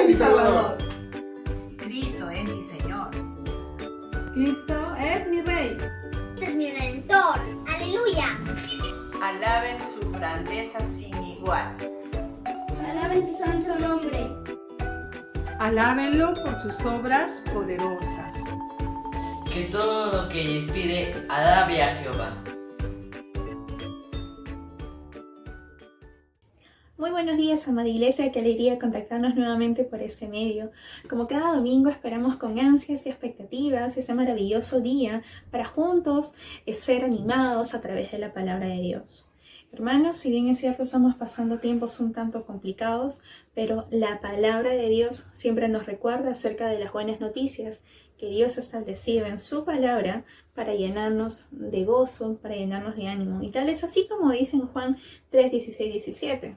mi Salvador. Cristo es mi Señor. Cristo es mi Rey. Este es mi Redentor. ¡Aleluya! Alaben su grandeza sin igual. Alaben su santo nombre. Alábenlo por sus obras poderosas. Que todo lo que respire alabe a Jehová. Muy buenos días, amada iglesia, qué alegría contactarnos nuevamente por este medio. Como cada domingo esperamos con ansias y expectativas ese maravilloso día para juntos ser animados a través de la palabra de Dios. Hermanos, si bien es cierto estamos pasando tiempos un tanto complicados, pero la palabra de Dios siempre nos recuerda acerca de las buenas noticias que Dios ha establecido en su palabra para llenarnos de gozo, para llenarnos de ánimo. Y tal es así como dice en Juan 3, 16, 17.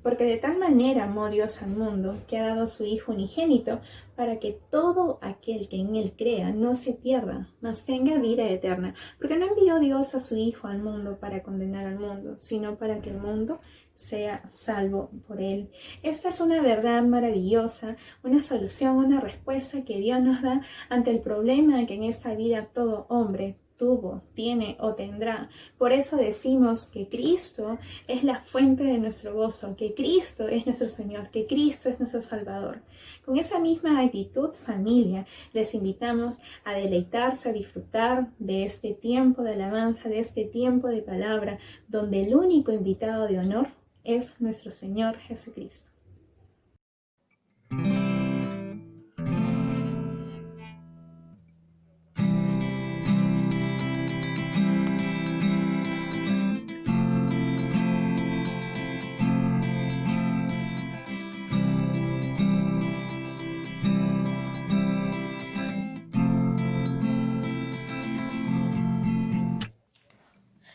Porque de tal manera amó Dios al mundo, que ha dado a su Hijo unigénito, para que todo aquel que en Él crea no se pierda, mas tenga vida eterna. Porque no envió Dios a su Hijo al mundo para condenar al mundo, sino para que el mundo sea salvo por Él. Esta es una verdad maravillosa, una solución, una respuesta que Dios nos da ante el problema que en esta vida todo hombre tuvo, tiene o tendrá. Por eso decimos que Cristo es la fuente de nuestro gozo, que Cristo es nuestro Señor, que Cristo es nuestro Salvador. Con esa misma actitud, familia, les invitamos a deleitarse, a disfrutar de este tiempo de alabanza, de este tiempo de palabra, donde el único invitado de honor es nuestro Señor Jesucristo.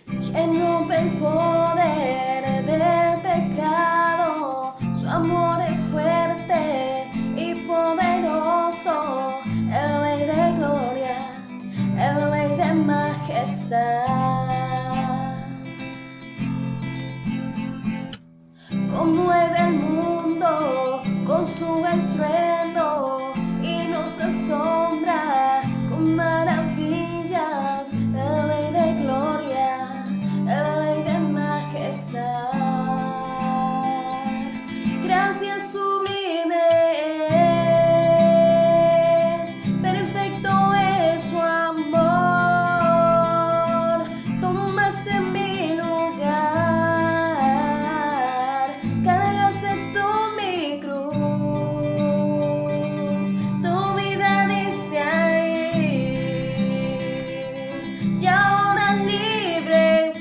Quien rompe el poder del pecado, su amor es fuerte y poderoso, el Rey de gloria, el Rey de majestad. Conmueve el mundo con su estruendo y nos asombra con maravillas, el Rey de gloria, el Rey de majestad. Gracias sublime es, perfecto es su amor. Tomaste mi lugar, cargaste tú mi cruz, tu vida diste ahí, y ahora libre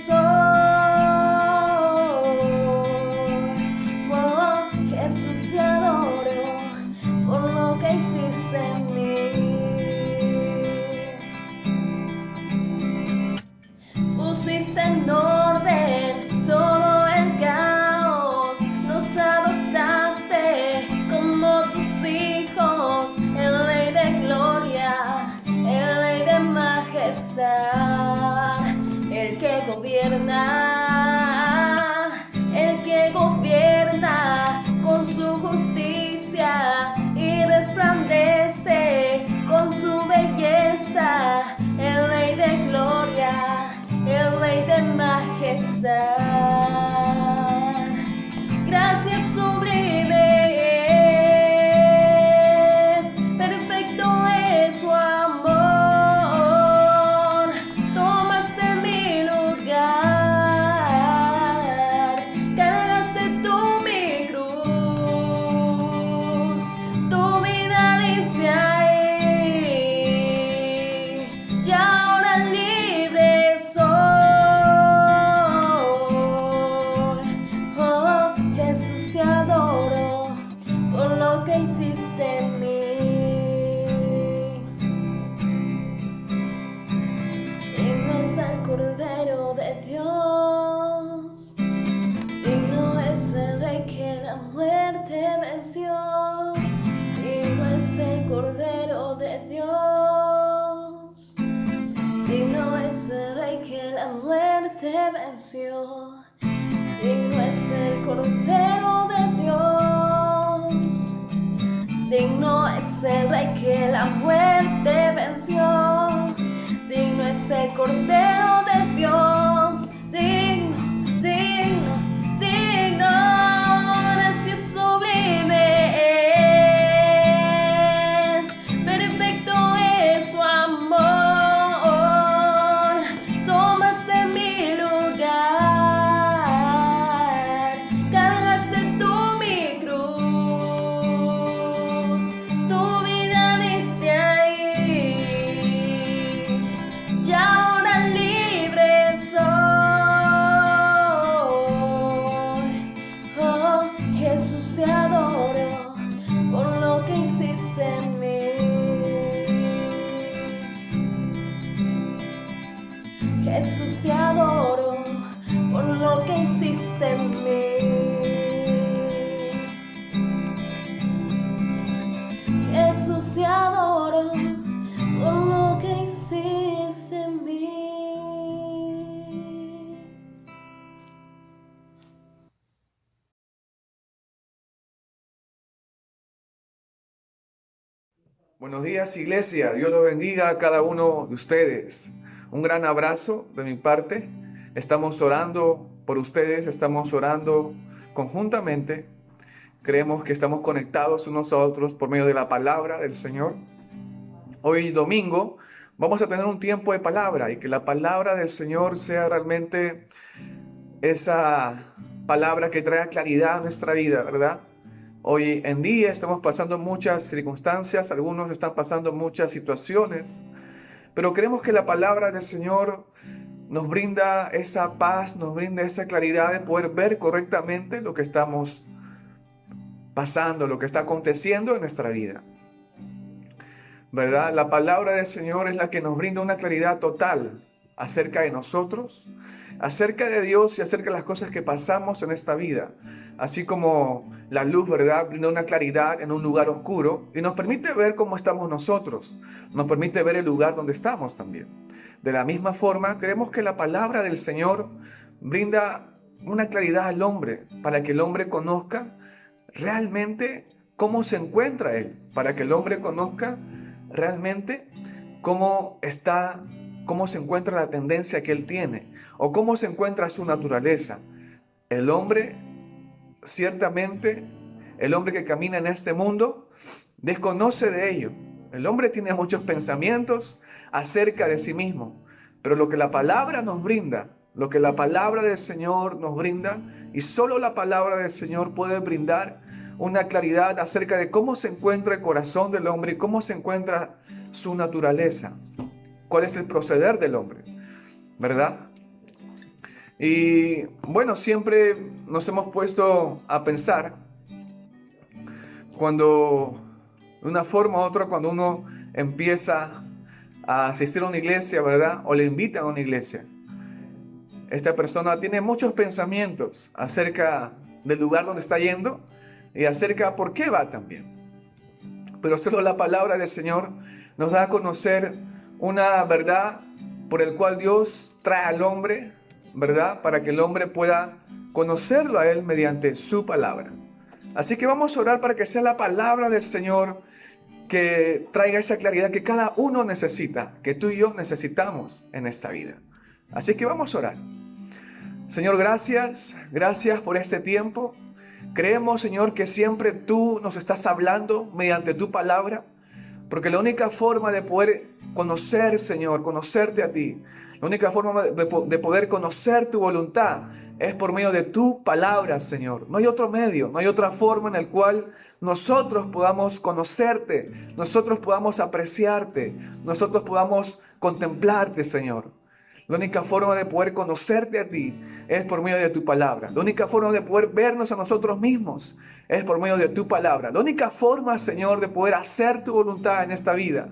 Jesús, te adoro por lo que hiciste en mí. Pusiste en orden todo el caos, nos adoptaste como tus hijos, el Rey de gloria, el Rey de majestad, el que gobierna con su justicia y resplandece con su belleza, el Rey de gloria, el Rey de majestad. Gracias sublime es, perfecto es su amor. Tomaste mi lugar, cargaste tú mi cruz, tu vida diste ahí, y ahora libre soy. Oh, Jesús, te adoro por lo que hiciste en mí. Digno es el Cordero de Dios, digno es el Rey que la muerte venció, digno es el Cordero de Dios, digno es el Rey que la muerte venció, digno es el Cordero de Dios, Digno es el Rey que la muerte venció. Digno es el Cordero de Dios. Digno, digno, digno. Así sublime es. Perfecto es su amor. Tomaste mi lugar. Cargaste tú mi cruz. Tu vida diste ahí. Y ahora libre soy. Oh, Jesús, te adoro por lo que hiciste en mí. Jesús, te adoro por lo que hiciste en mí. Jesús, te adoro por lo que hiciste en mí. Buenos días, iglesia. Dios los bendiga a cada uno de ustedes. Un gran abrazo de mi parte. Estamos orando por ustedes, estamos orando conjuntamente. Creemos que estamos conectados unos a otros por medio de la palabra del Señor. Hoy domingo vamos a tener un tiempo de palabra y que la palabra del Señor sea realmente esa palabra que traiga claridad a nuestra vida, ¿verdad? Hoy en día estamos pasando muchas circunstancias, algunos están pasando muchas situaciones, pero creemos que la palabra del Señor nos brinda esa paz, nos brinda esa claridad de poder ver correctamente lo que estamos pasando, lo que está aconteciendo en nuestra vida, ¿verdad? La palabra del Señor es la que nos brinda una claridad total acerca de nosotros, acerca de Dios y acerca de las cosas que pasamos en esta vida. Así como la luz, ¿verdad?, brinda una claridad en un lugar oscuro y nos permite ver cómo estamos nosotros, nos permite ver el lugar donde estamos también. De la misma forma, creemos que la palabra del Señor brinda una claridad al hombre para que el hombre conozca realmente cómo se encuentra él, para que el hombre conozca realmente cómo se encuentra la tendencia que él tiene o cómo se encuentra su naturaleza. El hombre, ciertamente, el hombre que camina en este mundo desconoce de ello. El hombre tiene muchos pensamientos acerca de sí mismo, pero lo que la palabra nos brinda, lo que la palabra del Señor nos brinda, y solo la palabra del Señor puede brindar una claridad acerca de cómo se encuentra el corazón del hombre y cómo se encuentra su naturaleza, cuál es el proceder del hombre, ¿verdad? Y bueno, siempre nos hemos puesto a pensar cuando, de una forma u otra, cuando uno empieza a asistir a una iglesia, ¿verdad? O le invitan a una iglesia. Esta persona tiene muchos pensamientos acerca del lugar donde está yendo y acerca de por qué va también. Pero solo la palabra del Señor nos da a conocer una verdad por el cual Dios trae al hombre, ¿verdad? Para que el hombre pueda conocerlo a Él mediante su palabra. Así que vamos a orar para que sea la palabra del Señor que traiga esa claridad que cada uno necesita, que tú y yo necesitamos en esta vida. Así que vamos a orar. Señor, gracias por este tiempo. Creemos, Señor, que siempre tú nos estás hablando mediante tu palabra, porque la única forma de poder conocer, Señor, conocerte a ti, la única forma de poder conocer tu voluntad es por medio de tu palabra, Señor. No hay otro medio, no hay otra forma en la cual nosotros podamos conocerte, nosotros podamos apreciarte, nosotros podamos contemplarte, Señor. La única forma de poder conocerte a ti es por medio de tu palabra. La única forma de poder vernos a nosotros mismos es por medio de tu palabra. La única forma, Señor, de poder hacer tu voluntad en esta vida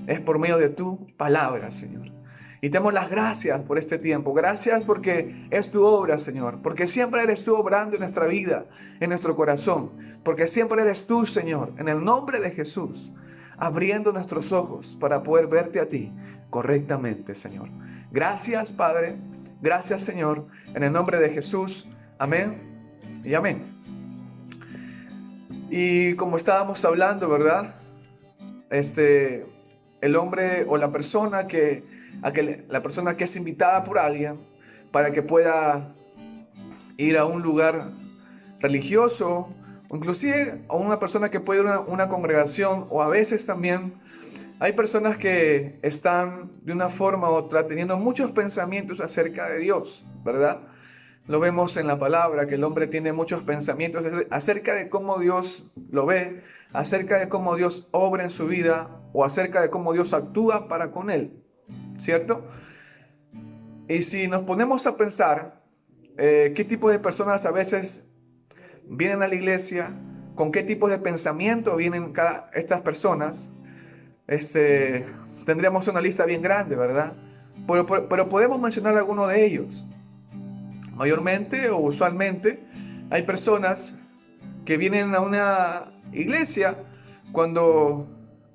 es por medio de tu palabra, Señor. Y te damos las gracias por este tiempo. Gracias porque es tu obra, Señor. Porque siempre eres tú obrando en nuestra vida, en nuestro corazón. Porque siempre eres tú, Señor, en el nombre de Jesús, abriendo nuestros ojos para poder verte a ti correctamente, Señor. Gracias, Padre. Gracias, Señor. En el nombre de Jesús. Amén y amén. Y como estábamos hablando, ¿verdad? El hombre o la persona la persona que es invitada por alguien para que pueda ir a un lugar religioso, o inclusive a una persona que puede ir a una congregación, o a veces también hay personas que están de una forma u otra teniendo muchos pensamientos acerca de Dios, ¿verdad? Lo vemos en la palabra, que el hombre tiene muchos pensamientos acerca de cómo Dios lo ve, acerca de cómo Dios obra en su vida, o acerca de cómo Dios actúa para con él, ¿cierto? Y si nos ponemos a pensar qué tipo de personas a veces vienen a la iglesia, con qué tipo de pensamiento vienen estas personas, tendríamos una lista bien grande, ¿verdad? Pero podemos mencionar algunos de ellos. Mayormente o usualmente hay personas que vienen a una iglesia cuando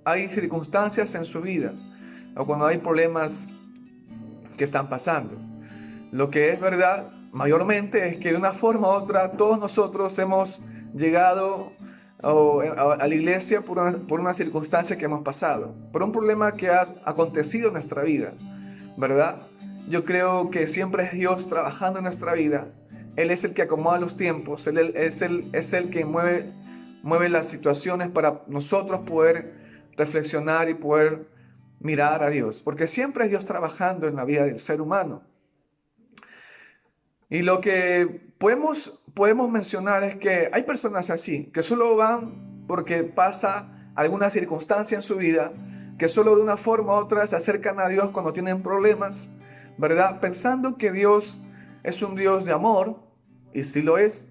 hay circunstancias en su vida o cuando hay problemas que están pasando. Lo que es verdad mayormente es que de una forma u otra todos nosotros hemos llegado a la iglesia por una circunstancia que hemos pasado, por un problema que ha acontecido en nuestra vida, ¿verdad? Yo creo que siempre es Dios trabajando en nuestra vida. Él es el que acomoda los tiempos, Él es el que mueve las situaciones para nosotros poder reflexionar y poder mirar a Dios, porque siempre es Dios trabajando en la vida del ser humano. Y lo que podemos mencionar es que hay personas así, que solo van porque pasa alguna circunstancia en su vida, que solo de una forma u otra se acercan a Dios cuando tienen problemas, ¿verdad? Pensando que Dios es un Dios de amor, y sí lo es,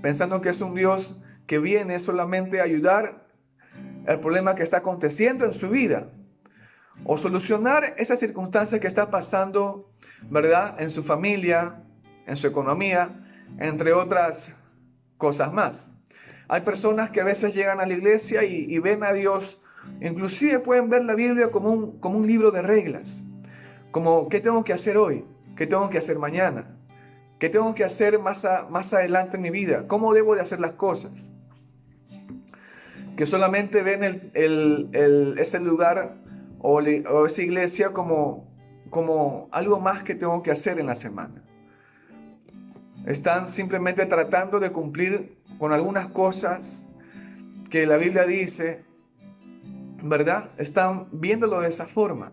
pensando que es un Dios que viene solamente a ayudar el problema que está aconteciendo en su vida, o solucionar esa circunstancia que está pasando, ¿verdad? En su familia, en su economía, entre otras cosas más. Hay personas que a veces llegan a la iglesia y ven a Dios, inclusive pueden ver la Biblia como un libro de reglas, como ¿qué tengo que hacer hoy? ¿Qué tengo que hacer mañana? ¿Qué tengo que hacer más adelante en mi vida? ¿Cómo debo de hacer las cosas? Que solamente ven ese lugar o esa iglesia como algo más que tengo que hacer en la semana. Están simplemente tratando de cumplir con algunas cosas que la Biblia dice, ¿verdad? Están viéndolo de esa forma.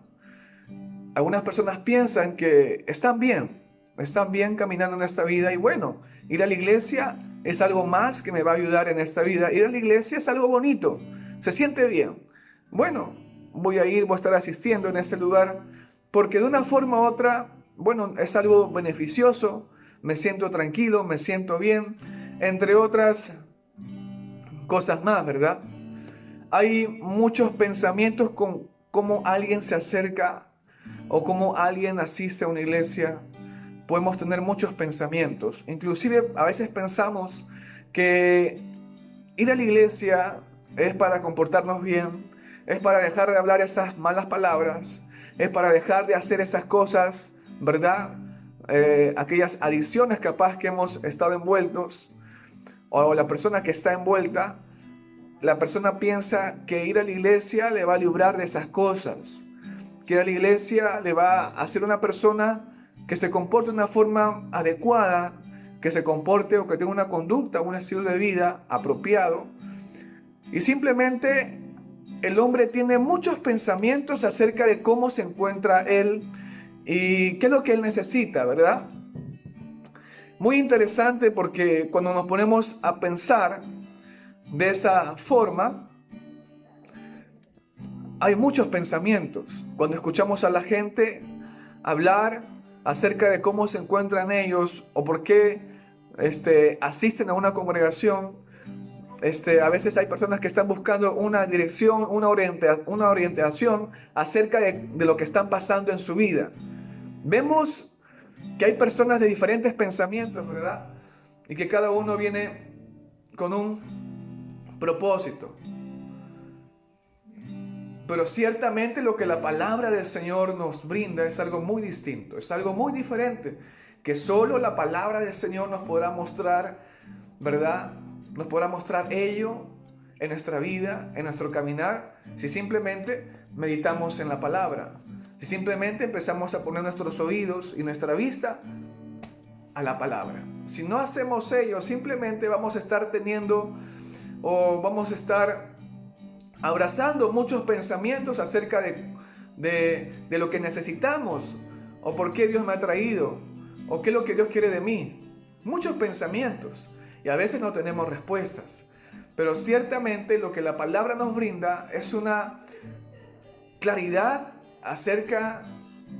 Algunas personas piensan que están bien caminando en esta vida, y bueno, ir a la iglesia es algo más que me va a ayudar en esta vida. Ir a la iglesia es algo bonito, se siente bien. Bueno, voy a estar asistiendo en este lugar porque de una forma u otra, bueno, es algo beneficioso, me siento tranquilo, me siento bien, entre otras cosas más, ¿verdad? Hay muchos pensamientos con cómo alguien se acerca o cómo alguien asiste a una iglesia. Podemos tener muchos pensamientos. Inclusive a veces pensamos que ir a la iglesia es para comportarnos bien, es para dejar de hablar esas malas palabras, es para dejar de hacer esas cosas, ¿verdad? Aquellas adicciones capaz que hemos estado envueltos, o la persona que está envuelta, la persona piensa que ir a la iglesia le va a librar de esas cosas, que ir a la iglesia le va a hacer una persona que se comporte de una forma adecuada, que se comporte o que tenga una conducta, un estilo de vida apropiado. Y simplemente el hombre tiene muchos pensamientos acerca de cómo se encuentra él y qué es lo que él necesita, ¿verdad? Muy interesante, porque cuando nos ponemos a pensar de esa forma, hay muchos pensamientos. Cuando escuchamos a la gente hablar acerca de cómo se encuentran ellos o por qué asisten a una congregación, a veces hay personas que están buscando una dirección, una orientación acerca de lo que están pasando en su vida. Vemos que hay personas de diferentes pensamientos, ¿verdad? Y que cada uno viene con un propósito. Pero ciertamente lo que la palabra del Señor nos brinda es algo muy distinto, es algo muy diferente, que solo la palabra del Señor nos podrá mostrar, ¿verdad? Nos podrá mostrar ello en nuestra vida, en nuestro caminar, si simplemente meditamos en la palabra, si simplemente empezamos a poner nuestros oídos y nuestra vista a la palabra. Si no hacemos ello, simplemente vamos a estar teniendo o vamos a estar abrazando muchos pensamientos acerca de lo que necesitamos, o por qué Dios me ha traído, o qué es lo que Dios quiere de mí. Muchos pensamientos, y a veces no tenemos respuestas. Pero ciertamente lo que la palabra nos brinda es una claridad acerca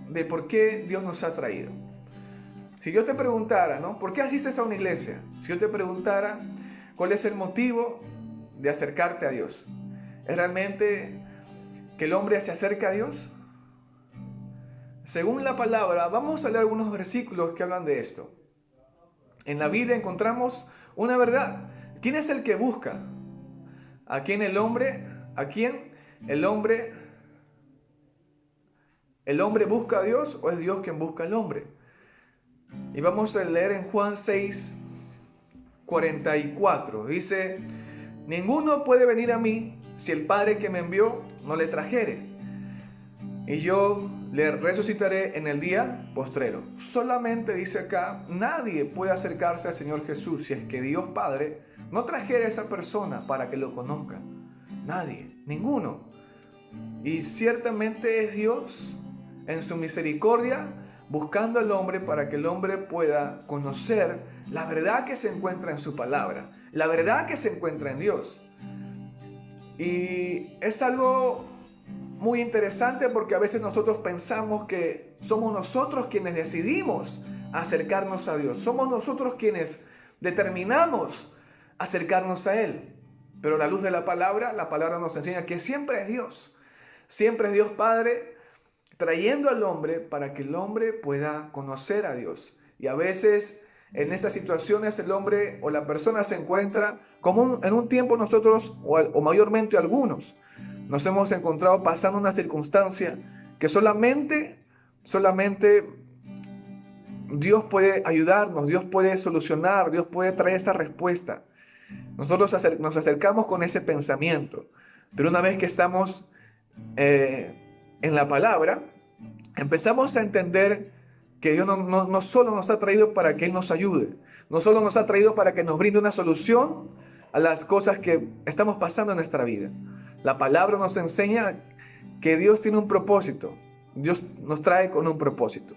de por qué Dios nos ha traído. Si yo te preguntara, ¿no? ¿Por qué asistes a una iglesia? Si yo te preguntara, ¿cuál es el motivo de acercarte a Dios? ¿Es realmente que el hombre se acerca a Dios? Según la palabra, vamos a leer algunos versículos que hablan de esto. En la Biblia encontramos una verdad. ¿Quién es el que busca? ¿A quién el hombre busca a Dios, o es Dios quien busca al hombre? Y vamos a leer en Juan 6:44. Dice: ninguno puede venir a mí si el Padre que me envió no le trajere, y yo le resucitaré en el día postrero. Solamente dice acá, nadie puede acercarse al Señor Jesús si es que Dios Padre no trajera a esa persona para que lo conozca. Nadie, ninguno. Y ciertamente es Dios en su misericordia buscando al hombre para que el hombre pueda conocer la verdad que se encuentra en su palabra, la verdad que se encuentra en Dios. Y es algo muy interesante porque a veces nosotros pensamos que somos nosotros quienes decidimos acercarnos a Dios. Somos nosotros quienes determinamos acercarnos a Él. Pero a la luz de la palabra nos enseña que siempre es Dios. Siempre es Dios Padre trayendo al hombre para que el hombre pueda conocer a Dios. Y a veces en esas situaciones el hombre o la persona se encuentra como en un tiempo nosotros, o mayormente algunos, nos hemos encontrado pasando una circunstancia que solamente Dios puede ayudarnos, Dios puede solucionar, Dios puede traer esta respuesta. Nosotros nos acercamos con ese pensamiento, pero una vez que estamos en la palabra, empezamos a entender que Dios no solo nos ha traído para que Él nos ayude, no solo nos ha traído para que nos brinde una solución a las cosas que estamos pasando en nuestra vida. La palabra nos enseña que Dios tiene un propósito. Dios nos trae con un propósito.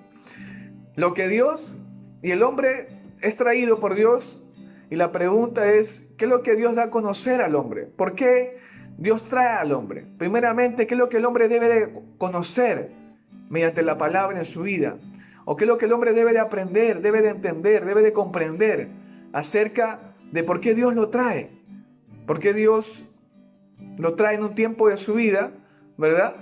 Lo que Dios y el hombre es traído por Dios, y la pregunta es, ¿qué es lo que Dios da a conocer al hombre? ¿Por qué Dios trae al hombre? Primeramente, ¿qué es lo que el hombre debe de conocer mediante la palabra en su vida? ¿O qué es lo que el hombre debe de aprender, debe de entender, debe de comprender acerca de por qué Dios lo trae? ¿Por qué Dios lo trae en un tiempo de su vida, verdad?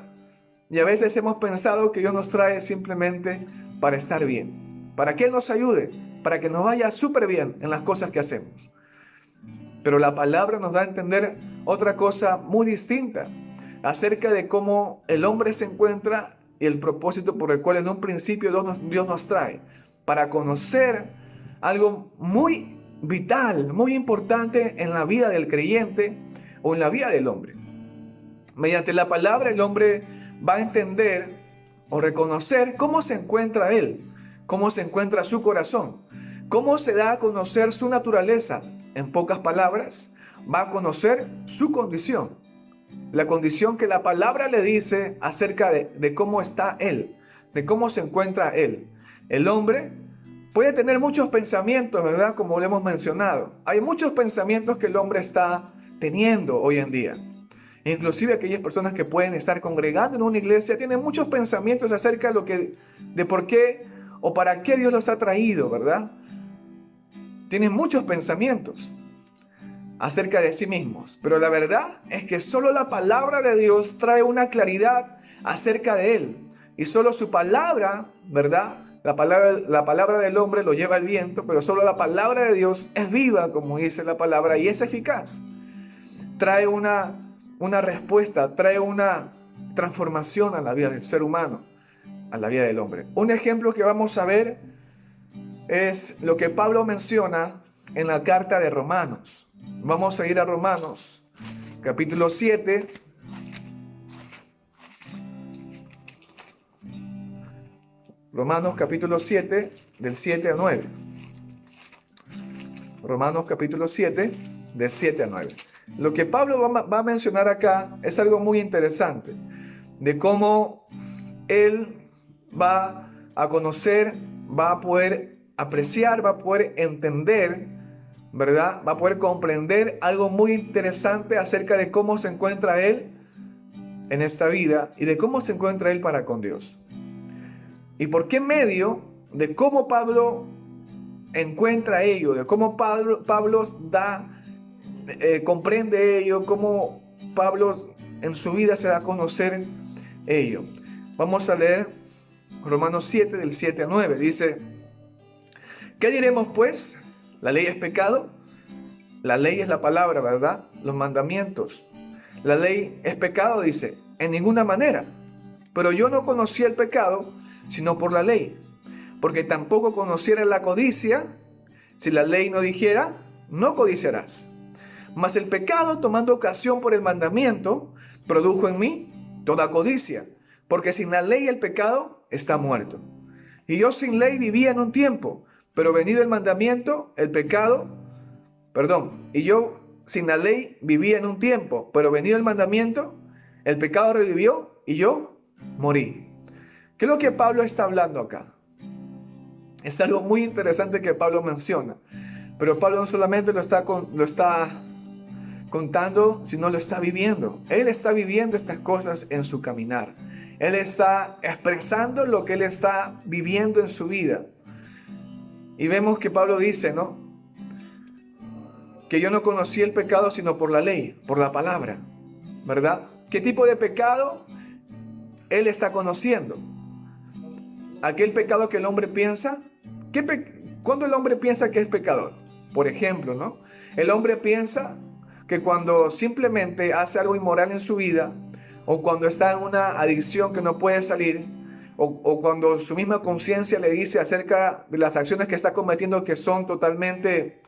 Y a veces hemos pensado que Dios nos trae simplemente para estar bien, para que Él nos ayude, para que nos vaya súper bien en las cosas que hacemos. Pero la palabra nos da a entender otra cosa muy distinta acerca de cómo el hombre se encuentra y el propósito por el cual en un principio Dios nos trae, para conocer algo muy vital, muy importante en la vida del creyente o en la vida del hombre. Mediante la palabra el hombre va a entender o reconocer cómo se encuentra él, cómo se encuentra su corazón, cómo se da a conocer su naturaleza. En pocas palabras, va a conocer su condición, la condición que la palabra le dice acerca de cómo está él, de cómo se encuentra él. El hombre puede tener muchos pensamientos, ¿verdad? Como lo hemos mencionado. Hay muchos pensamientos que el hombre está teniendo hoy en día. Inclusive aquellas personas que pueden estar congregando en una iglesia tienen muchos pensamientos acerca de por qué o para qué Dios los ha traído, ¿verdad? Tienen muchos pensamientos acerca de sí mismos, pero la verdad es que solo la palabra de Dios trae una claridad acerca de Él, y solo su palabra, ¿verdad? La palabra del hombre lo lleva el viento, pero solo la palabra de Dios es viva, como dice la palabra, y es eficaz. Trae una respuesta, trae una transformación a la vida del ser humano, a la vida del hombre. Un ejemplo que vamos a ver es lo que Pablo menciona en la carta de Romanos. Vamos a ir a Romanos, capítulo 7. Romanos capítulo 7, del 7 a 9. Romanos capítulo 7, del 7 a 9. Lo que Pablo va a mencionar acá es algo muy interesante, de cómo él va a conocer, va a poder apreciar, va a poder entender, ¿verdad? Va a poder comprender algo muy interesante acerca de cómo se encuentra él en esta vida y de cómo se encuentra él para con Dios. Y por qué medio de cómo Pablo encuentra ello, de cómo Pablo comprende ello, cómo Pablo en su vida se da a conocer ello. Vamos a leer Romanos 7, del 7 a 9. Dice: ¿qué diremos pues? ¿La ley es pecado? La ley es la palabra, ¿verdad? Los mandamientos. ¿La ley es pecado? Dice: en ninguna manera. Pero yo no conocía el pecado sino por la ley, porque tampoco conociera la codicia si la ley no dijera: no codiciarás. Mas el pecado, tomando ocasión por el mandamiento, produjo en mí toda codicia, porque sin la ley el pecado está muerto. Y yo sin ley vivía en un tiempo, pero venido el mandamiento, el pecado, y yo sin la ley vivía en un tiempo, pero venido el mandamiento, el pecado revivió y yo morí. ¿Qué es lo que Pablo está hablando acá? Es algo muy interesante que Pablo menciona, pero Pablo no solamente lo está contando, sino lo está viviendo. Él está viviendo estas cosas en su caminar. Él está expresando lo que él está viviendo en su vida. Y vemos que Pablo dice, ¿no?, que yo no conocí el pecado sino por la ley, por la palabra, ¿verdad? ¿Qué tipo de pecado él está conociendo? Aquel pecado que el hombre piensa. ¿Cuándo el hombre piensa que es pecador? Por ejemplo, ¿no? El hombre piensa que cuando simplemente hace algo inmoral en su vida, o cuando está en una adicción que no puede salir, o cuando su misma conciencia le dice acerca de las acciones que está cometiendo que son totalmente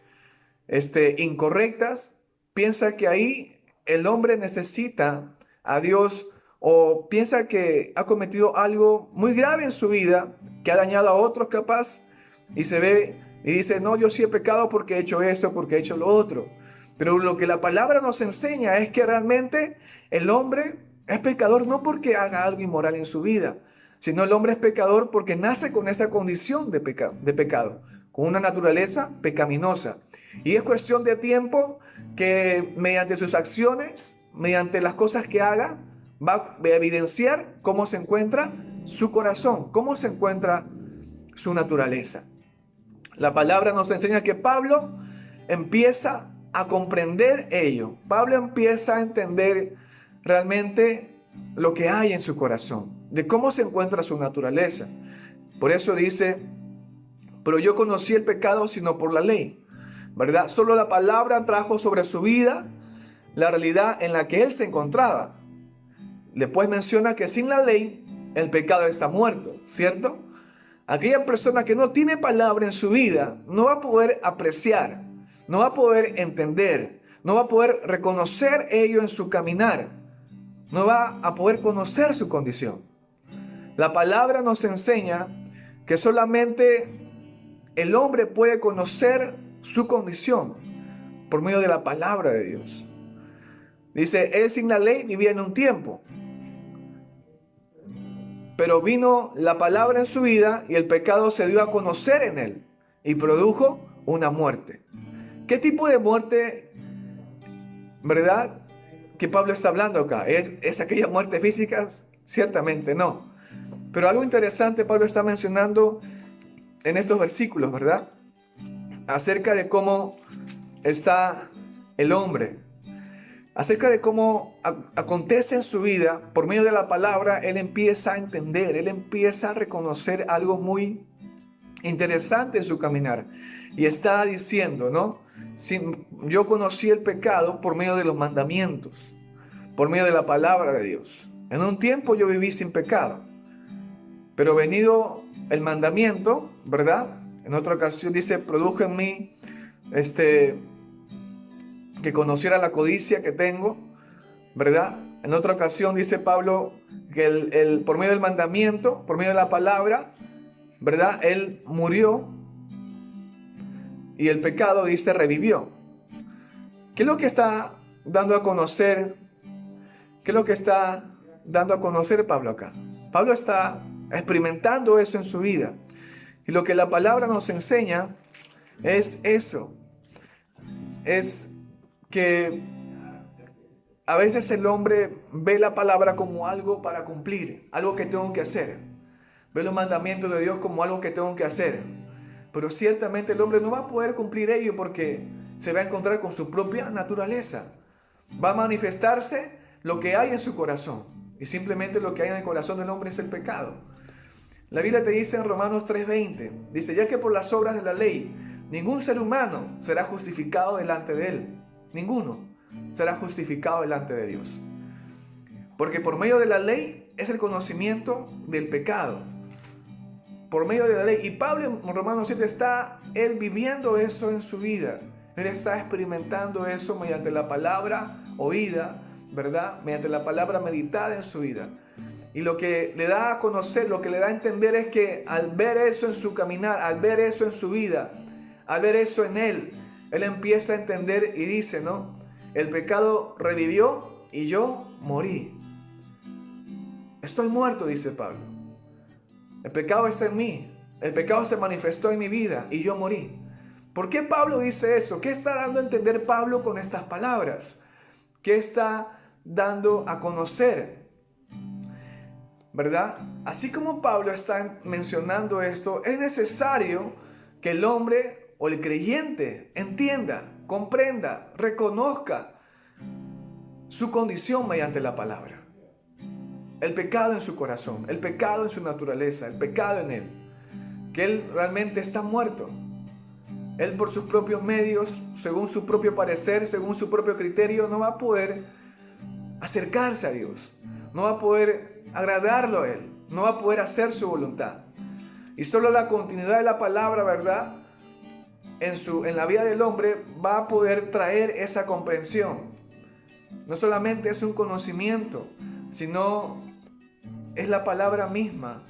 incorrectas, piensa que ahí el hombre necesita a Dios, o piensa que ha cometido algo muy grave en su vida, que ha dañado a otros capaz, y se ve y dice: no, yo sí he pecado porque he hecho esto, porque he hecho lo otro. Pero lo que la palabra nos enseña es que realmente el hombre es pecador no porque haga algo inmoral en su vida, sino el hombre es pecador porque nace con esa condición de pecado, con una naturaleza pecaminosa. Y es cuestión de tiempo que mediante sus acciones, mediante las cosas que haga, va a evidenciar cómo se encuentra su corazón, cómo se encuentra su naturaleza. La palabra nos enseña que Pablo empieza a comprender ello. Pablo empieza a entender realmente lo que hay en su corazón, de cómo se encuentra su naturaleza. Por eso dice: pero yo conocí el pecado sino por la ley, ¿verdad? Solo la palabra trajo sobre su vida la realidad en la que él se encontraba. Después menciona que sin la ley el pecado está muerto, ¿cierto? Aquella persona que no tiene palabra en su vida no va a poder apreciar, no va a poder entender, no va a poder reconocer ello en su caminar, no va a poder conocer su condición. La palabra nos enseña que solamente el hombre puede conocer su condición por medio de la palabra de Dios. Dice: él sin la ley vivía en un tiempo, pero vino la palabra en su vida y el pecado se dio a conocer en él y produjo una muerte. ¿Qué tipo de muerte, verdad, que Pablo está hablando acá? ¿Es aquella muerte física? Ciertamente no. Pero algo interesante Pablo está mencionando en estos versículos, ¿verdad? Acerca de cómo está el hombre, acerca de cómo acontece en su vida. Por medio de la palabra él empieza a entender, él empieza a reconocer algo muy interesante en su caminar. Y está diciendo, ¿no? Yo conocí el pecado por medio de los mandamientos, por medio de la palabra de Dios. En un tiempo yo viví sin pecado, pero venido el mandamiento, ¿verdad? En otra ocasión dice: produjo en mí que conociera la codicia que tengo, ¿verdad? En otra ocasión dice Pablo que por medio del mandamiento, por medio de la palabra, ¿verdad? Él murió y el pecado, dice, revivió. ¿Qué es lo que está dando a conocer? ¿Qué es lo que está dando a conocer Pablo acá? Pablo está experimentando eso en su vida. Y lo que la palabra nos enseña es eso. Es que a veces el hombre ve la palabra como algo para cumplir, algo que tengo que hacer. Ve los mandamientos de Dios como algo que tengo que hacer. Pero ciertamente el hombre no va a poder cumplir ello porque se va a encontrar con su propia naturaleza. Va a manifestarse lo que hay en su corazón. Y simplemente lo que hay en el corazón del hombre es el pecado. La Biblia te dice en Romanos 3:20, dice, ya que por las obras de la ley, ningún ser humano será justificado delante de él. Ninguno será justificado delante de Dios. Porque por medio de la ley es el conocimiento del pecado. Por medio de la ley. Y Pablo en Romanos 7 está él viviendo eso en su vida. Él está experimentando eso mediante la palabra oída, ¿verdad? Mediante la palabra meditada en su vida. Y lo que le da a conocer, lo que le da a entender es que al ver eso en su caminar, al ver eso en su vida, al ver eso en él empieza a entender y dice, ¿no? El pecado revivió y yo morí. Estoy muerto, dice Pablo. El pecado está en mí. El pecado se manifestó en mi vida y yo morí. ¿Por qué Pablo dice eso? ¿Qué está dando a entender Pablo con estas palabras? ¿Qué está dando a conocer? ¿Verdad? Así como Pablo está mencionando esto, es necesario que el hombre o el creyente entienda, comprenda, reconozca su condición mediante la palabra. El pecado en su corazón, el pecado en su naturaleza, el pecado en él. Que él realmente está muerto. Él por sus propios medios, según su propio parecer, según su propio criterio, no va a poder acercarse a Dios. No va a poder agradarlo a Él. No va a poder hacer su voluntad. Y solo la continuidad de la palabra, ¿verdad? En la vida del hombre va a poder traer esa comprensión. No solamente es un conocimiento, sino es la palabra misma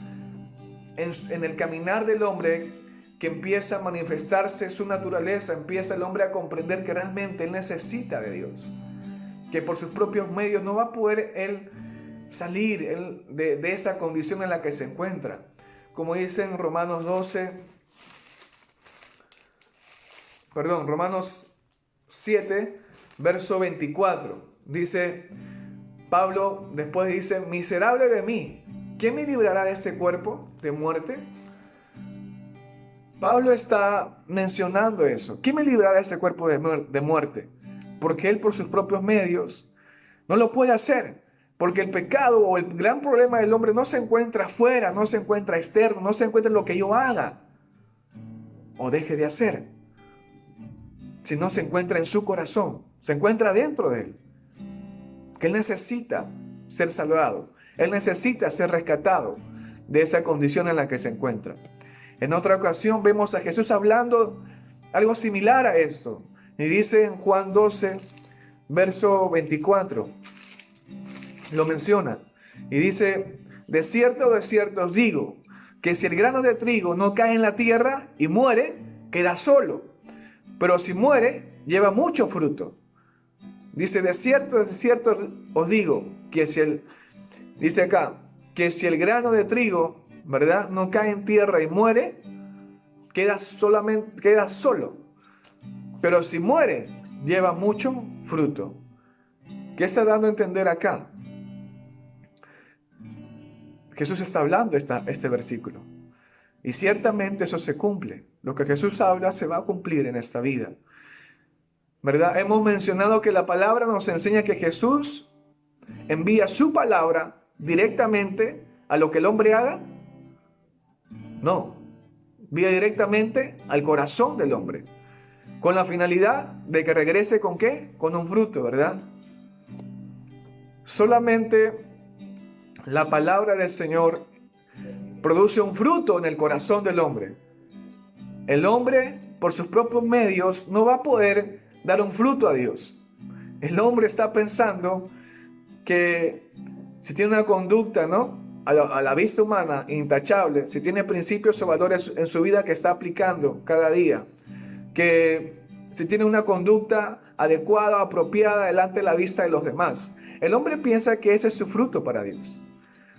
en el caminar del hombre que empieza a manifestarse su naturaleza, empieza el hombre a comprender que realmente él necesita de Dios, que por sus propios medios no va a poder él salir de esa condición en la que se encuentra. Como dice en Romanos 7, verso 24, dice Pablo, después dice, miserable de mí, ¿quién me librará de este cuerpo de muerte? Pablo está mencionando eso. ¿Quién me librará de ese cuerpo de muerte? Porque él por sus propios medios no lo puede hacer. Porque el pecado o el gran problema del hombre no se encuentra afuera, no se encuentra externo, no se encuentra en lo que yo haga o deje de hacer. Sino se encuentra en su corazón, se encuentra dentro de él. Que él necesita ser salvado. Él necesita ser rescatado de esa condición en la que se encuentra. En otra ocasión vemos a Jesús hablando algo similar a esto. Y dice en Juan 12, verso 24, lo menciona. Y dice, de cierto os digo, que si el grano de trigo no cae en la tierra y muere, queda solo. Pero si muere, lleva mucho fruto. Dice, de cierto os digo, que dice acá, que si el grano de trigo, ¿verdad?, no cae en tierra y muere, queda solo. Pero si muere, lleva mucho fruto. ¿Qué está dando a entender acá? Jesús está hablando este versículo. Y ciertamente eso se cumple. Lo que Jesús habla se va a cumplir en esta vida. ¿Verdad? Hemos mencionado que la palabra nos enseña que Jesús envía su palabra directamente a lo que el hombre haga. No, envía directamente al corazón del hombre, con la finalidad de que regrese ¿con qué? Con un fruto, ¿verdad? Solamente la palabra del Señor produce un fruto en el corazón del hombre. El hombre, por sus propios medios, no va a poder dar un fruto a Dios. El hombre está pensando que si tiene una conducta, ¿no?, a la vista humana intachable, si tiene principios o valores en su vida que está aplicando cada día, que si tiene una conducta adecuada, apropiada delante de la vista de los demás, el hombre piensa que ese es su fruto para Dios.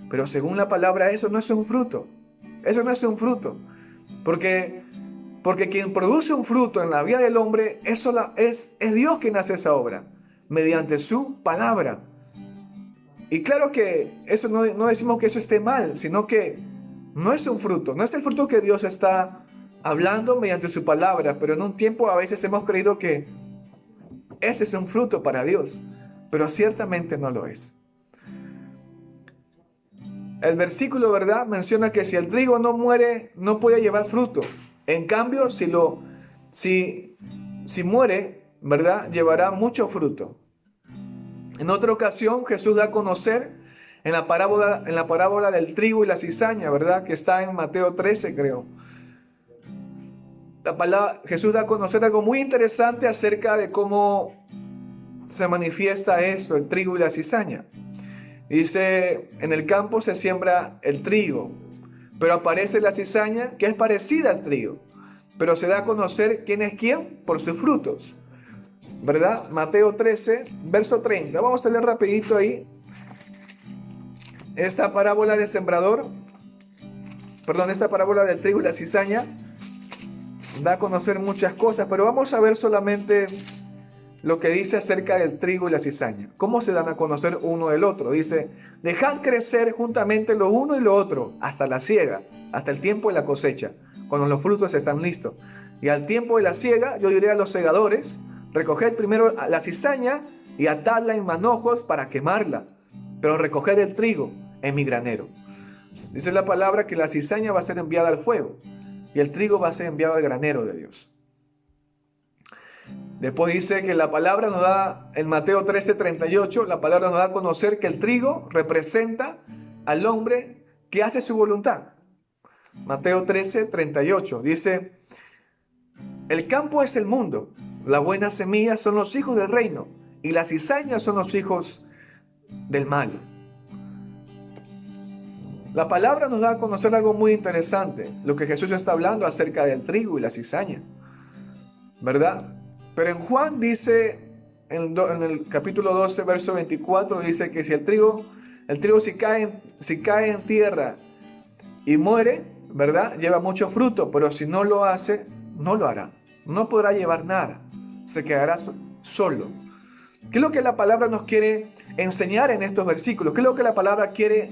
Pero según la palabra, eso no es un fruto. Eso no es un fruto. Porque quien produce un fruto en la vida del hombre es Dios quien hace esa obra, mediante su palabra. Y claro que eso no decimos que eso esté mal, sino que no es un fruto, no es el fruto que Dios está hablando mediante su palabra, pero en un tiempo a veces hemos creído que ese es un fruto para Dios, pero ciertamente no lo es. El versículo, ¿verdad?, menciona que si el trigo no muere, no puede llevar fruto. En cambio, si muere, ¿verdad?, llevará mucho fruto. En otra ocasión, Jesús da a conocer en la parábola del trigo y la cizaña, ¿verdad?, que está en Mateo 13, creo. Jesús da a conocer algo muy interesante acerca de cómo se manifiesta esto, el trigo y la cizaña. Dice, en el campo se siembra el trigo, pero aparece la cizaña, que es parecida al trigo, pero se da a conocer quién es quién por sus frutos, ¿verdad? Mateo 13, verso 30. Vamos a leer rapidito ahí. Esta parábola del trigo y la cizaña da a conocer muchas cosas, pero vamos a ver solamente lo que dice acerca del trigo y la cizaña. ¿Cómo se dan a conocer uno del otro? Dice, dejad crecer juntamente lo uno y lo otro hasta la siega, hasta el tiempo de la cosecha, cuando los frutos están listos. Y al tiempo de la siega, yo diré a los segadores, recoged primero la cizaña y atadla en manojos para quemarla, pero recoged el trigo en mi granero. Dice la palabra que la cizaña va a ser enviada al fuego y el trigo va a ser enviado al granero de Dios. Después dice que la palabra nos da, en Mateo 13:38, la palabra nos da a conocer que el trigo representa al hombre que hace su voluntad. Mateo 13:38 dice, el campo es el mundo, la buena semilla son los hijos del reino y las cizañas son los hijos del mal. La palabra nos da a conocer algo muy interesante, lo que Jesús está hablando acerca del trigo y la cizaña, ¿verdad? Pero en Juan dice, en el capítulo 12, verso 24, dice que si el trigo si cae en tierra y muere, ¿verdad?, lleva mucho fruto, pero si no lo hace, no lo hará. No podrá llevar nada, se quedará solo. ¿Qué es lo que la palabra nos quiere enseñar en estos versículos? ¿Qué es lo que la palabra quiere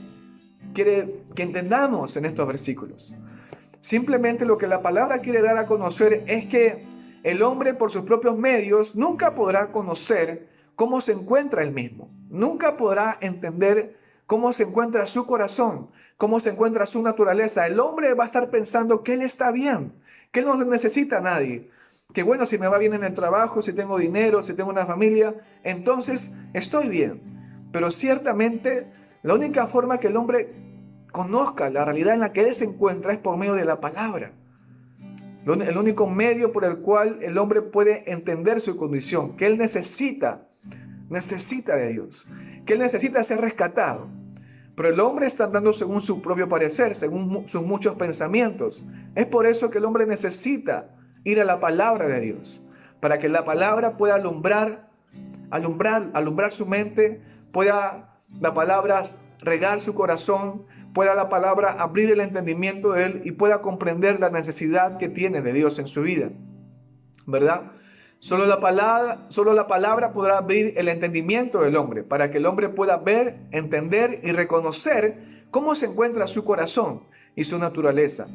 que entendamos en estos versículos? Simplemente lo que la palabra quiere dar a conocer es que el hombre por sus propios medios nunca podrá conocer cómo se encuentra él mismo. Nunca podrá entender cómo se encuentra su corazón, cómo se encuentra su naturaleza. El hombre va a estar pensando que él está bien, que él no necesita a nadie. Que bueno, si me va bien en el trabajo, si tengo dinero, si tengo una familia, entonces estoy bien. Pero ciertamente la única forma que el hombre conozca la realidad en la que él se encuentra es por medio de la palabra. El único medio por el cual el hombre puede entender su condición, que él necesita de Dios, que él necesita ser rescatado. Pero el hombre está andando según su propio parecer, según sus muchos pensamientos. Es por eso que el hombre necesita ir a la palabra de Dios, para que la palabra pueda alumbrar su mente, pueda la palabra regar su corazón, pueda la palabra abrir el entendimiento de él y pueda comprender la necesidad que tiene de Dios en su vida, ¿verdad? Solo la palabra podrá abrir el entendimiento del hombre para que el hombre pueda ver, entender y reconocer cómo se encuentra su corazón y su naturaleza.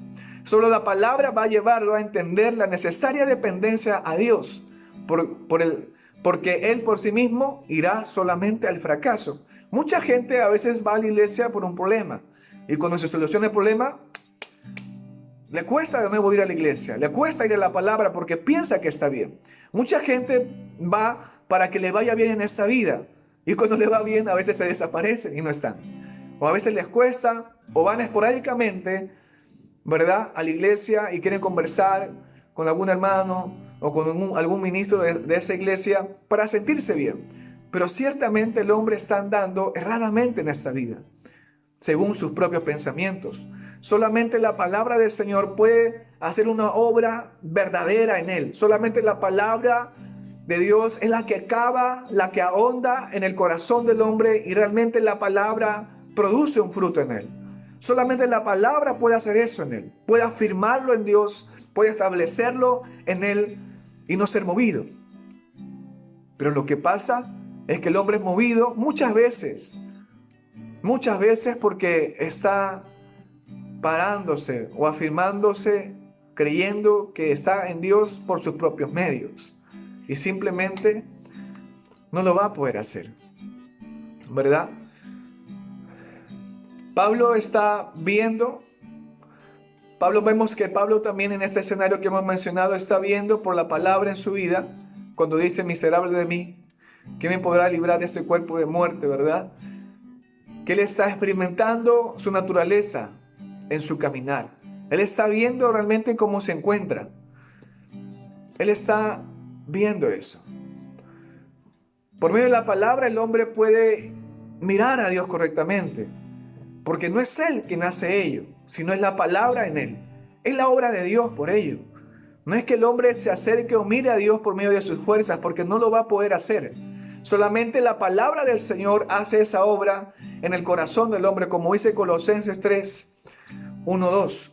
Solo la palabra va a llevarlo a entender la necesaria dependencia a Dios, porque él por sí mismo irá solamente al fracaso. Mucha gente a veces va a la iglesia por un problema y cuando se soluciona el problema, le cuesta de nuevo ir a la iglesia, le cuesta ir a la palabra porque piensa que está bien. Mucha gente va para que le vaya bien en esta vida y cuando le va bien a veces se desaparecen y no están. O a veces les cuesta o van esporádicamente, ¿verdad?, a la iglesia y quieren conversar con algún hermano o con algún ministro de esa iglesia para sentirse bien. Pero ciertamente el hombre está andando erradamente en esta vida, según sus propios pensamientos. Solamente la palabra del Señor puede hacer una obra verdadera en él. Solamente la palabra de Dios es la que cava, la que ahonda en el corazón del hombre, y realmente la palabra produce un fruto en él. Solamente la palabra puede hacer eso en él, puede afirmarlo en Dios, puede establecerlo en él y no ser movido. Pero lo que pasa es que el hombre es movido muchas veces porque está parándose o afirmándose, creyendo que está en Dios por sus propios medios, y simplemente no lo va a poder hacer, ¿verdad? Vemos que Pablo también en este escenario que hemos mencionado está viendo por la palabra en su vida, cuando dice: miserable de mí, ¿quién me podrá librar de este cuerpo de muerte?, ¿verdad? Que él está experimentando su naturaleza en su caminar. Él está viendo realmente cómo se encuentra. Él está viendo eso. Por medio de la palabra el hombre puede mirar a Dios correctamente, porque no es él quien hace ello, sino es la palabra en él. Es la obra de Dios por ello. No es que el hombre se acerque o mire a Dios por medio de sus fuerzas, porque no lo va a poder hacer. Solamente la palabra del Señor hace esa obra en el corazón del hombre, como dice Colosenses 3, 1, 2.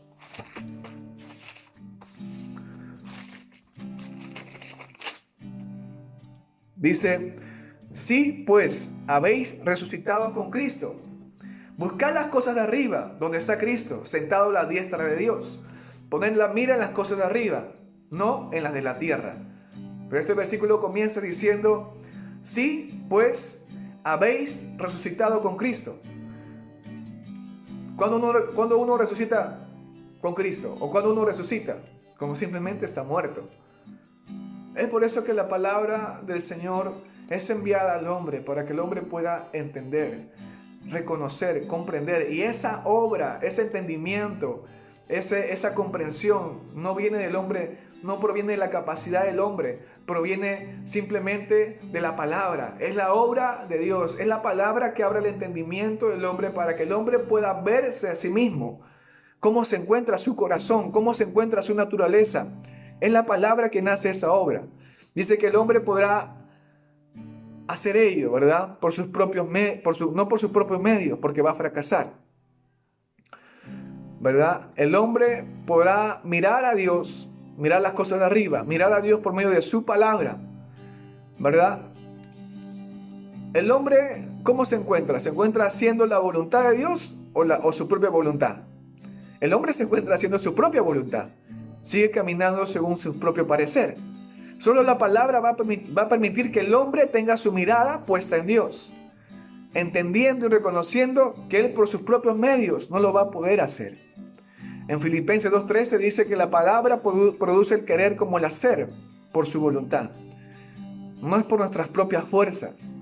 Dice: sí, pues, habéis resucitado con Cristo. Buscad las cosas de arriba, donde está Cristo, sentado a la diestra de Dios. Poned la mira en las cosas de arriba, no en las de la tierra. Pero este versículo comienza diciendo: sí, pues, habéis resucitado con Cristo. Cuando uno resucita con Cristo, o cuando uno resucita, como simplemente está muerto. Es por eso que la palabra del Señor es enviada al hombre, para que el hombre pueda entender, reconocer, comprender. Y esa obra, ese entendimiento, esa comprensión no viene del hombre, no proviene de la capacidad del hombre, proviene simplemente de la palabra. Es la obra de Dios, es la palabra que abre el entendimiento del hombre, para que el hombre pueda verse a sí mismo, cómo se encuentra su corazón, cómo se encuentra su naturaleza. Es la palabra que nace esa obra. Dice que el hombre podrá hacer ello, ¿verdad? No por sus propios medios, porque va a fracasar, ¿verdad? El hombre podrá mirar a Dios, mirar las cosas de arriba, mirar a Dios por medio de su palabra, ¿verdad? El hombre, ¿cómo se encuentra? ¿Se encuentra haciendo la voluntad de Dios o su propia voluntad? El hombre se encuentra haciendo su propia voluntad. Sigue caminando según su propio parecer. Solo la palabra va a permitir que el hombre tenga su mirada puesta en Dios, entendiendo y reconociendo que él por sus propios medios no lo va a poder hacer. En Filipenses 2:13 dice que la palabra produce el querer como el hacer por su voluntad. No es por nuestras propias fuerzas,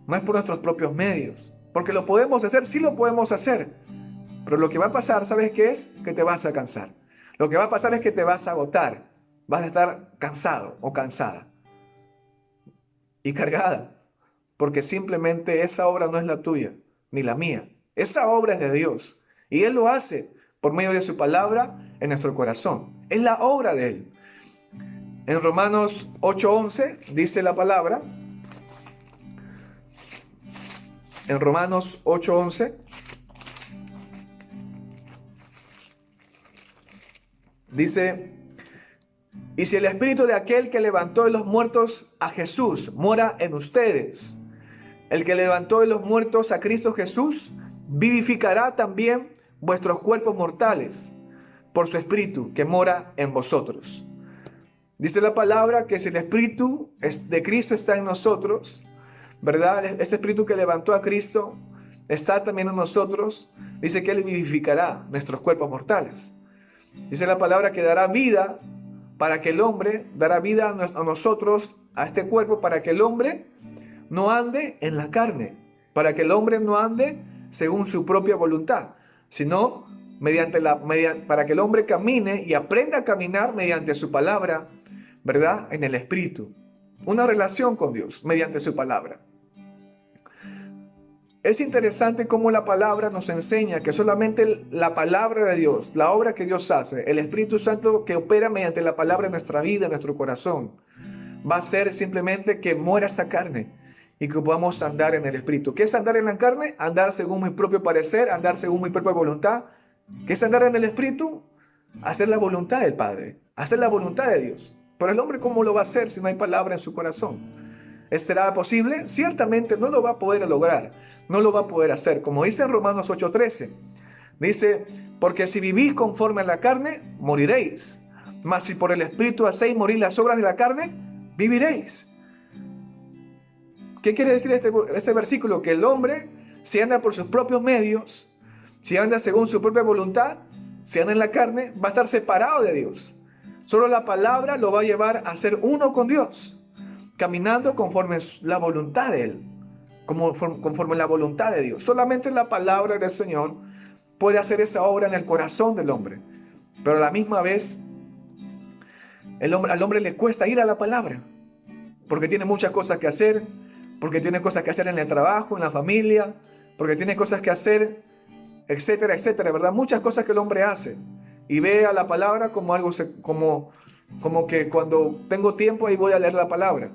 no es por nuestros propios medios, porque lo podemos hacer, sí lo podemos hacer, pero lo que va a pasar, ¿sabes qué es? Que te vas a cansar. Lo que va a pasar es que te vas a agotar, vas a estar cansado o cansada y cargada, porque simplemente esa obra no es la tuya ni la mía. Esa obra es de Dios y Él lo hace por medio de su palabra en nuestro corazón. Es la obra de Él. En Romanos 8:11 dice la palabra, en Romanos 8:11 dice: y si el espíritu de aquel que levantó de los muertos a Jesús mora en ustedes, el que levantó de los muertos a Cristo Jesús vivificará también vuestros cuerpos mortales por su espíritu que mora en vosotros. Dice la palabra que si el espíritu de Cristo está en nosotros, ¿verdad? Ese espíritu que levantó a Cristo está también en nosotros. Dice que Él vivificará nuestros cuerpos mortales. Dice la palabra que dará vida para que el hombre, dará vida a nosotros, a este cuerpo, para que el hombre no ande en la carne, para que el hombre no ande según su propia voluntad, sino para que el hombre camine y aprenda a caminar mediante su palabra, ¿verdad? En el Espíritu. Una relación con Dios mediante su palabra. es interesante cómo la palabra nos enseña que solamente la palabra de Dios, la obra que Dios hace, el Espíritu Santo que opera mediante la palabra en nuestra vida, en nuestro corazón, va a ser simplemente que muera esta carne y que podamos andar en el Espíritu. ¿Qué es andar en la carne? Andar según mi propio parecer, andar según mi propia voluntad. ¿Qué es andar en el Espíritu? Hacer la voluntad del Padre, hacer la voluntad de Dios. Pero el hombre, ¿cómo lo va a hacer si no hay palabra en su corazón? ¿Será posible? Ciertamente no lo va a poder lograr, no lo va a poder hacer. Como dice en Romanos 8:13, dice, porque si vivís conforme a la carne, moriréis. Mas si por el Espíritu hacéis morir las obras de la carne, viviréis. ¿Qué quiere decir este versículo? Que el hombre, si anda por sus propios medios, si anda según su propia voluntad, si anda en la carne, va a estar separado de Dios. Solo la palabra lo va a llevar a ser uno con Dios, caminando conforme la voluntad de Él, conforme la voluntad de Dios. Solamente la palabra del Señor puede hacer esa obra en el corazón del hombre. Pero a la misma vez, al hombre le cuesta ir a la palabra, porque tiene muchas cosas que hacer, porque tiene cosas que hacer en el trabajo, en la familia, porque tiene cosas que hacer, etcétera, etcétera, ¿verdad? Muchas cosas que el hombre hace y ve a la palabra como algo, como que cuando tengo tiempo ahí voy a leer la palabra.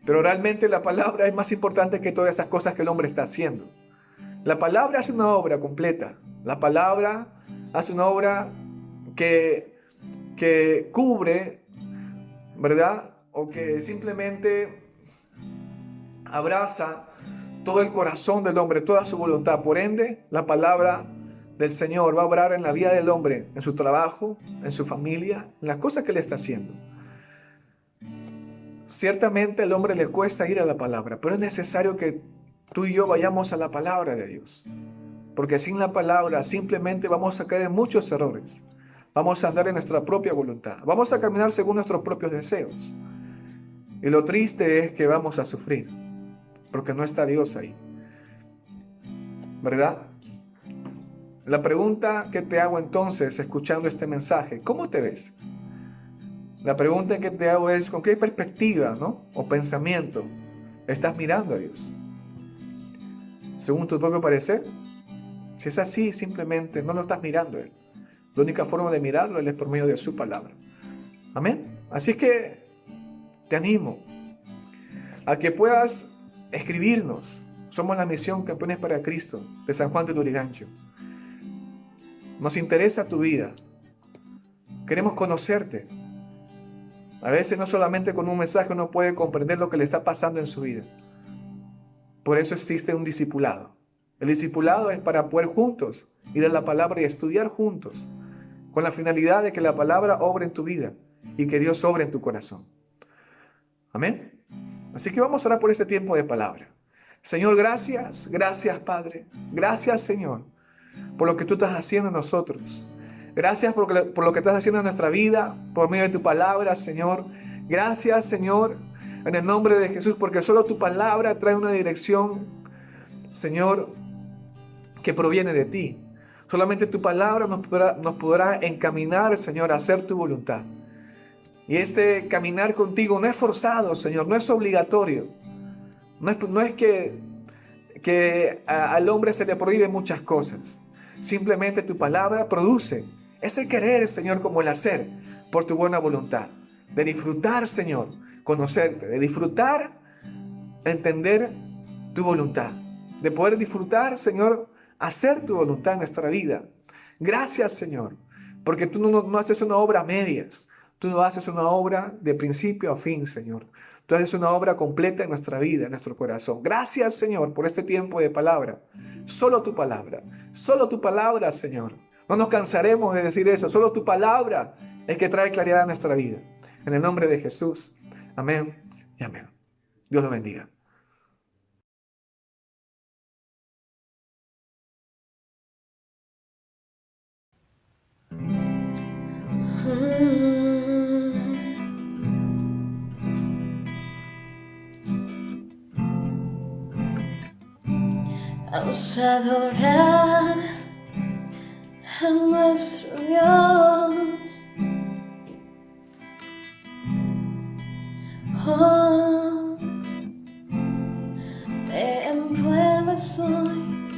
Pero realmente la palabra es más importante que todas esas cosas que el hombre está haciendo. La palabra hace una obra completa. La palabra hace una obra que cubre, ¿verdad? O que simplemente abraza todo el corazón del hombre, toda su voluntad. Por ende, la palabra del Señor va a obrar en la vida del hombre, en su trabajo, en su familia, en las cosas que él está haciendo. Ciertamente al hombre le cuesta ir a la palabra, pero es necesario que tú y yo vayamos a la palabra de Dios. Porque sin la palabra simplemente vamos a caer en muchos errores. Vamos a andar en nuestra propia voluntad. Vamos a caminar según nuestros propios deseos. Y lo triste es que vamos a sufrir, porque no está Dios ahí. ¿Verdad? La pregunta que te hago entonces, escuchando este mensaje, ¿cómo te ves? La pregunta que te hago es, ¿con qué perspectiva, ¿no? o pensamiento estás mirando a Dios? ¿Según tu propio parecer? Si es así, simplemente no lo estás mirando a Él. La única forma de mirarlo es por medio de su palabra. Amén. Así que te animo a que puedas escribirnos. Somos la misión Campeones para Cristo de San Juan de Lurigancho. Nos interesa tu vida. Queremos conocerte. A veces no solamente con un mensaje uno puede comprender lo que le está pasando en su vida. Por eso existe un discipulado. El discipulado es para poder juntos ir a la palabra y estudiar juntos, con la finalidad de que la palabra obre en tu vida y que Dios obre en tu corazón. Amén. Así que vamos a orar por este tiempo de palabra. Señor, gracias, gracias Padre, gracias Señor, por lo que tú estás haciendo en nosotros. Gracias por lo que estás haciendo en nuestra vida, por medio de tu palabra, Señor. Gracias, Señor, en el nombre de Jesús, porque solo tu palabra trae una dirección, Señor, que proviene de ti. Solamente tu palabra nos podrá encaminar, Señor, a hacer tu voluntad. Y este caminar contigo no es forzado, Señor, no es obligatorio. No es que al hombre se le prohíben muchas cosas. Simplemente tu palabra produce ese querer, Señor, como el hacer, por tu buena voluntad. De disfrutar, Señor, conocerte. De disfrutar, entender tu voluntad. De poder disfrutar, Señor, hacer tu voluntad en nuestra vida. Gracias, Señor, porque tú no haces una obra a medias. Tú no haces una obra de principio a fin, Señor. Tú haces una obra completa en nuestra vida, en nuestro corazón. Gracias, Señor, por este tiempo de palabra. Solo tu palabra, Señor. No nos cansaremos de decir eso. Solo tu palabra es que trae claridad a nuestra vida. En el nombre de Jesús. Amén y amén. Dios lo bendiga. Vamos a adorar a nuestro Dios. Oh, te envuelve pues hoy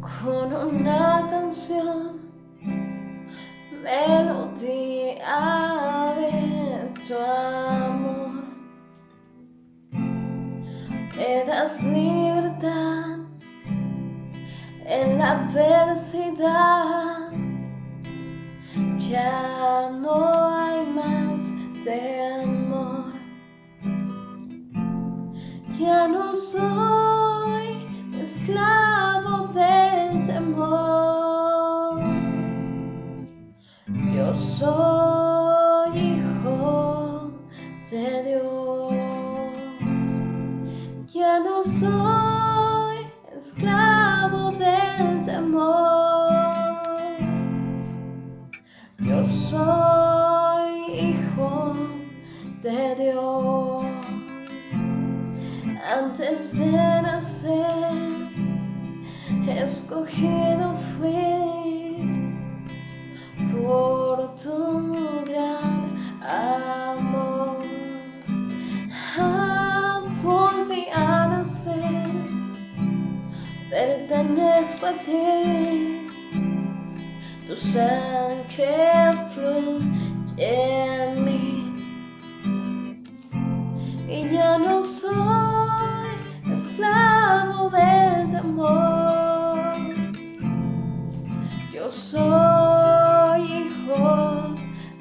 con una canción, melodía de tu amor. Me das libertad en la adversidad. Ya no hay más temor. Ya no soy esclavo del temor. Yo soy hijo de Dios. Ya no soy esclavo del temor. Yo soy hijo de Dios. Antes de nacer, escogido fui por tu gran amor. Volví a nacer, pertenezco a ti. Tu sangre fluye en mí. Y ya no soy esclavo del temor. Yo soy hijo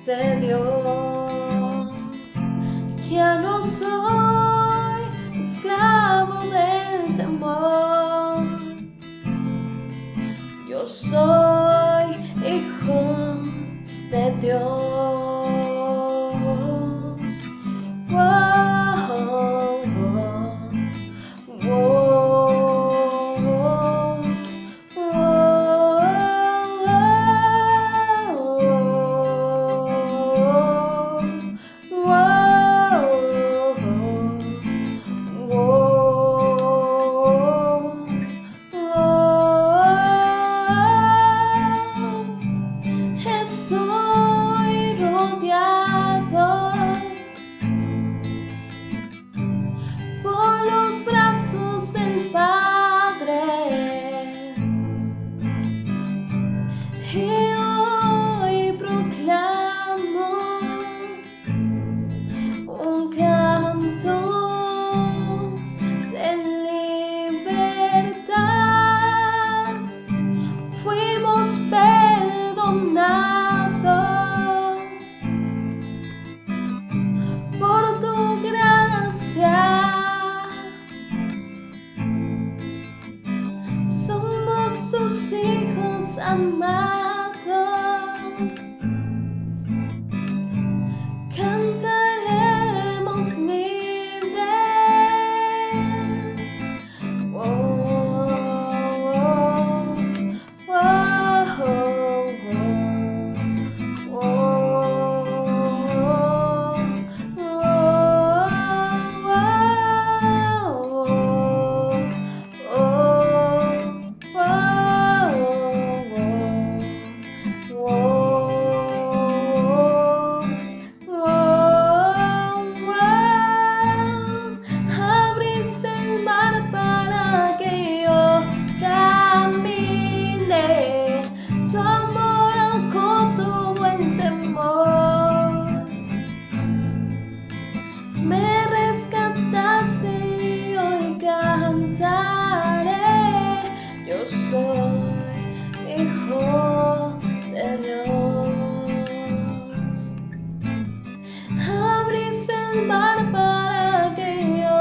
de Dios. Ya no soy esclavo del temor. Yo soy hijo de Dios. Estoy rodeado por los brazos del Padre, y hoy proclamo un canto de libertad. Fuimos perdonados por tu gracia. Somos tus hijos amados. Cantaremos libres. Oh, oh, oh, oh, abriste el mar para que yo camine. Tu amor con todo el temor. Me rescataste y hoy cantaré. Yo soy hijo de Dios. Abriste el mar para que yo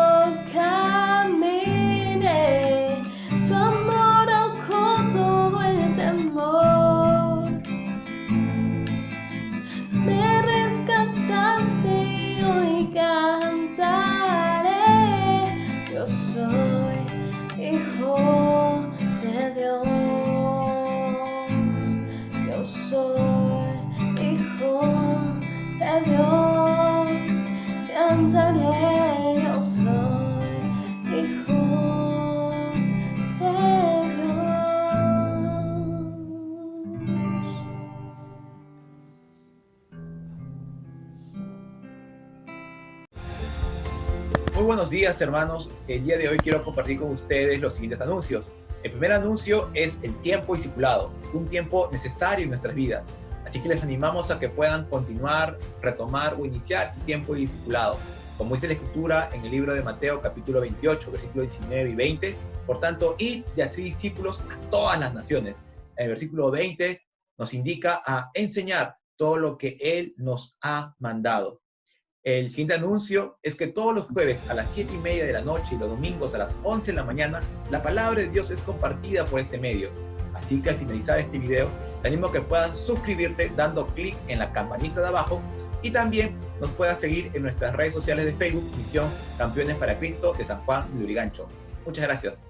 camine. Tu amor con todo el temor. Me rescataste y hoy cantaré. Yo soy hijo de Dios. Yo soy hijo de Dios. Cantaré. Yo soy hijo de Dios. Muy buenos días, hermanos. El día de hoy quiero compartir con ustedes los siguientes anuncios. El primer anuncio es el tiempo discipulado, un tiempo necesario en nuestras vidas. Así que les animamos a que puedan continuar, retomar o iniciar este tiempo discipulado. Como dice la Escritura en el libro de Mateo, capítulo 28, versículos 19 y 20, por tanto, id y haced discípulos a todas las naciones. En el versículo 20 nos indica a enseñar todo lo que Él nos ha mandado. El siguiente anuncio es que todos los jueves a las 7:30 de la noche y los domingos a las 11 de la mañana, la palabra de Dios es compartida por este medio. Así que al finalizar este video, te animo a que puedas suscribirte dando clic en la campanita de abajo y también nos puedas seguir en nuestras redes sociales de Facebook, Misión Campeones para Cristo de San Juan de Lurigancho. Muchas gracias.